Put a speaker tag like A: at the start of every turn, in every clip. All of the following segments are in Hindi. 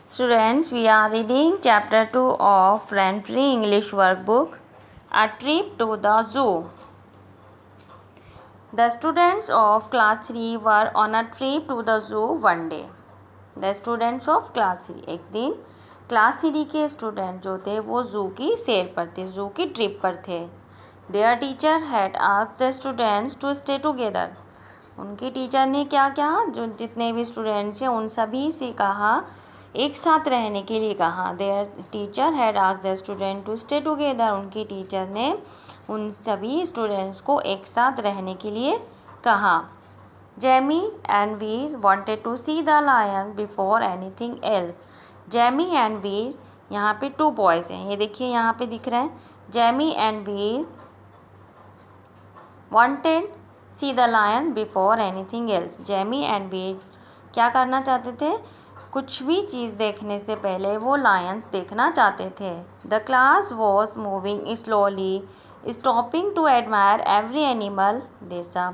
A: Students, we are reading chapter 2 of Renfree English workbook, A Trip to the Zoo. The students of class 3 were on a trip to the zoo one day. The students of class 3 एक दिन क्लास 3 के स्टूडेंट जो थे वो जू की सैर पर थे, जू की ट्रिप पर थे. Their teacher had asked the students to stay together. उनकी टीचर ने क्या कहा, जो जितने भी स्टूडेंट्स हैं उन सभी से कहा, एक साथ रहने के लिए कहा. Their teacher had asked the student to stay together. उनकी टीचर ने उन सभी स्टूडेंट्स को एक साथ रहने के लिए कहा. Jamie and Veer wanted to see the lion before anything else. Jamie and Veer, यहाँ पे 2 बॉयज़ हैं, ये देखिए यहाँ पे दिख रहा है. Jamie and Veer wanted see the lion before anything else. Jamie and Veer क्या करना चाहते थे, कुछ भी चीज़ देखने से पहले वो लायंस देखना चाहते थे. The class was moving slowly, stopping to admire every animal. जैसा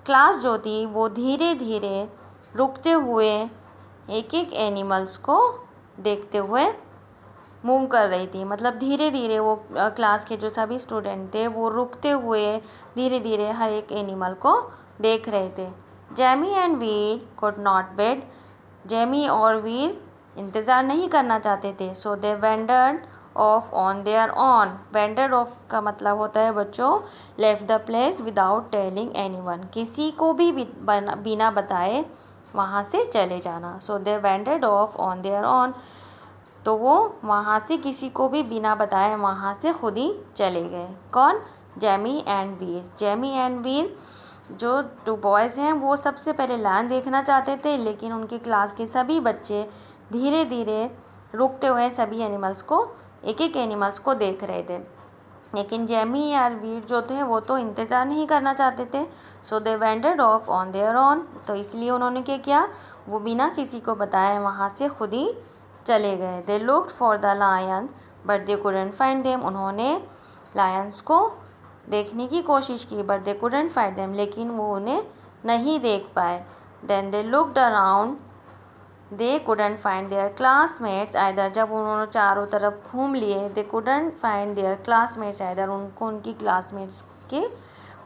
A: क्लास जो थी वो धीरे धीरे रुकते हुए एक एक एनिमल्स को देखते हुए मूव कर रही थी. मतलब धीरे धीरे वो क्लास के जो सभी स्टूडेंट थे वो रुकते हुए धीरे धीरे हर एक एनिमल को देख रहे थे. Jamie and Veer could not wait. Jamie और वीर इंतज़ार नहीं करना चाहते थे. So they wandered off on their own. Wandered off का मतलब होता है बच्चों left the place without telling anyone. किसी को भी बिना बताए वहाँ से चले जाना. So they wandered off on their own. तो वो वहाँ से किसी को भी बिना बताए वहाँ से खुद ही चले गए. कौन? Jamie and Veer. Jamie and Veer जो 2 बॉयज़ हैं वो सबसे पहले लायन देखना चाहते थे, लेकिन उनकी क्लास के सभी बच्चे धीरे धीरे रुकते हुए सभी एनिमल्स को एक एक एनिमल्स को देख रहे थे. लेकिन जेमी या वीर जो थे वो तो इंतज़ार नहीं करना चाहते थे. So they wandered off on their own. तो इसलिए उन्होंने क्या किया, वो बिना किसी को बताए वहाँ से खुद ही चले गए. They looked for the lions but they couldn't find them. उन्होंने लायंस को देखने की कोशिश की but they couldn't find them, लेकिन वो उन्हें नहीं देख पाए. Then they looked around, they couldn't find their classmates either. जब उन्होंने चारों तरफ घूम लिए, they couldn't find their classmates either. उनको उनकी क्लासमेट्स के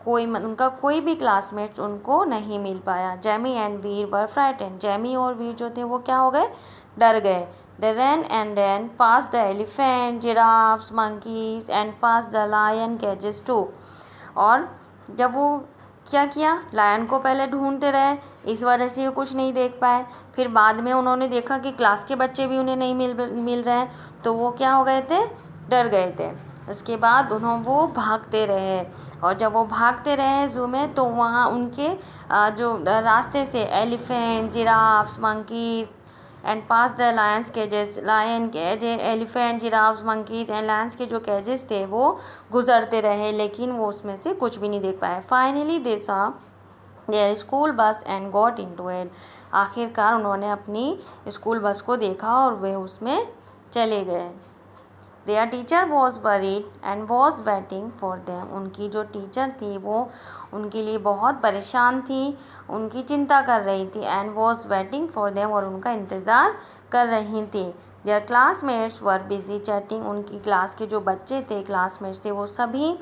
A: उनका कोई भी क्लासमेट्स उनको नहीं मिल पाया. Jamie and Veer were frightened. Jamie और वीर जो थे वो क्या हो गए, डर गए. They ran and ran past the elephant, giraffes, monkeys and past the lion cages too. और जब वो क्या किया, लायन को पहले ढूंढते रहे, इस वजह से वो कुछ नहीं देख पाए. फिर बाद में उन्होंने देखा कि क्लास के बच्चे भी उन्हें नहीं मिल रहे हैं, तो वो क्या हो गए थे, डर गए थे. उसके बाद वो भागते रहे. और जब वो भागते रहे ज़ू में, तो वहाँ उनके जो रास्ते से elephant, giraffes, monkeys and past the lions cages. Lion के elephant, giraffes, monkeys and lions के जो केजेस थे वो गुजरते रहे, लेकिन वो उसमें से कुछ भी नहीं देख पाए. Finally they saw their school bus and got into it. आखिरकार उन्होंने अपनी स्कूल बस को देखा और वे उसमें चले गए. There teacher was worried and was waiting for them. उनकी जो टीचर थी वो उनके लिए बहुत परेशान थी, उनकी चिंता कर रही थी. And was waiting for them, और उनका इंतज़ार कर रही थी. Their classmates were busy chatting. उनकी क्लास के जो बच्चे थे, क्लासमेट्स थे, वो सभी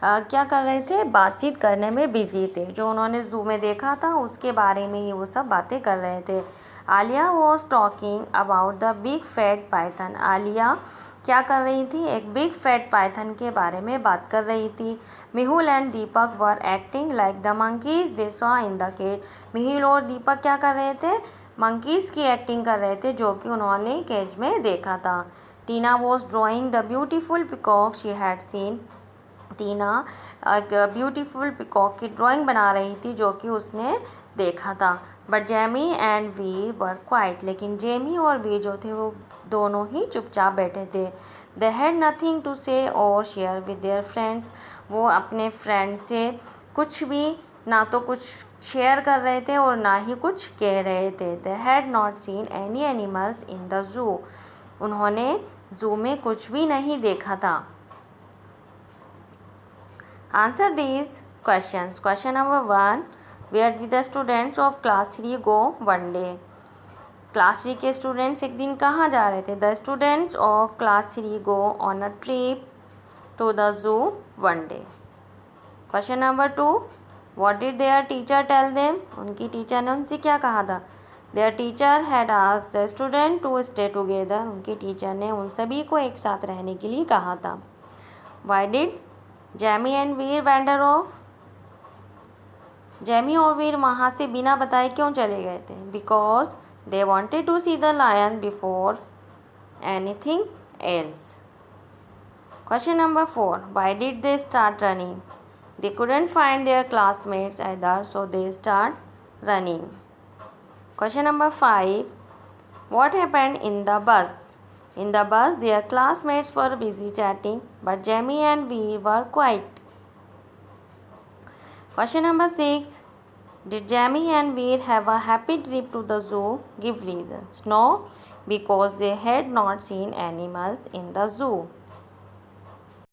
A: क्या कर रहे थे, बातचीत करने में बिजी थे. जो उन्होंने जू में देखा था उसके बारे में ही वो सब बातें कर रहे थे. Alia was talking about the big fat Python. Alia क्या कर रही थी, एक बिग फैट पाइथन के बारे में बात कर रही थी. Mihul and Deepak were acting like the monkeys they saw in the cage. Mihul और दीपक क्या कर रहे थे, मंकीज़ की एक्टिंग कर रहे थे जो कि उन्होंने केज में देखा था. Tina was drawing the beautiful peacock she had seen. Tina एक ब्यूटीफुल पिकॉक की ड्राइंग बना रही थी जो कि उसने देखा था. But Jamie and Veer were quite. लेकिन जेमी और वीर जो थे वो दोनों ही चुपचाप बैठे थे. दे हैड नथिंग टू से और शेयर विद देयर फ्रेंड्स. वो अपने फ्रेंड से कुछ भी ना तो कुछ शेयर कर रहे थे और ना ही कुछ कह रहे थे. They had not seen any animals in the zoo. उन्होंने जू में कुछ भी नहीं देखा था. Answer these questions. Question number 1. Where did the students of class 3 go one day? Class 3 के स्टूडेंट्स एक दिन कहाँ जा रहे थे? The students of class 3 go on a trip to the zoo one day. Question number 2, what did their teacher tell them? उनकी टीचर ने उनसे क्या कहा था? Their teacher had asked the student to stay together. उनकी टीचर ने उन सभी को एक साथ रहने के लिए कहा था। Why did Jamie and Veer wander off? Jamie और वीर वहाँ से बिना बताए क्यों चले गए थे? Because they wanted to see the lion before anything else. Question number 4, why did they start running? They couldn't find their classmates either, so they start running. Question number 5, what happened in the bus? In the bus, their classmates were busy chatting, but Jamie and Veer were quiet. Question number 6, did Jamie and Veer have a happy trip to the zoo? Give reasons. No, because they had not seen animals in the zoo.